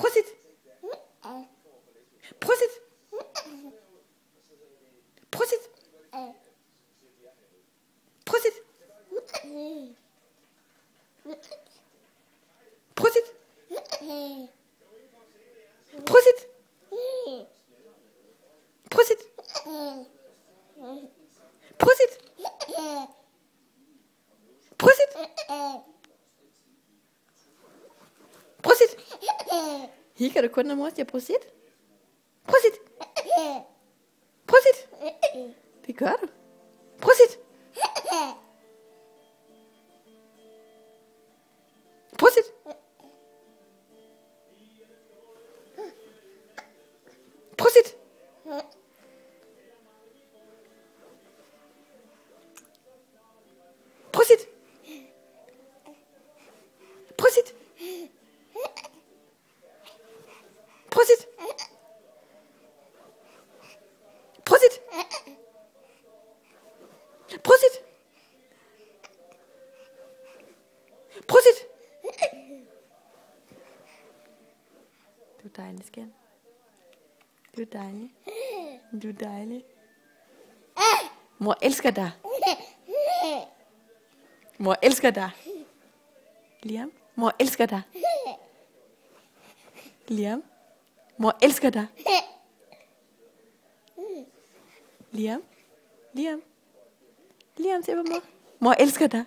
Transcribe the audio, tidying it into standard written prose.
Prosit. Prosit. Prosit. Prosit. Prosit. Prosit. Prosit. Prosit. Prosit. Prosit. Hikker du kun, når mor siger prosit? Prosit. Prosit. Det gør du. Prosit. Prosit. Prosit. Prosit. Prosit. Prosit. Prosit. Prosit. Prosit. Du er dejlig, skat. Du er dejlig. Du er dejlig. Mor elsker dig. Mor elsker dig. Liam, mor elsker dig. Liam, mor elsker dig. Liam, Liam, Liam, se på mor. Mor elsker dig.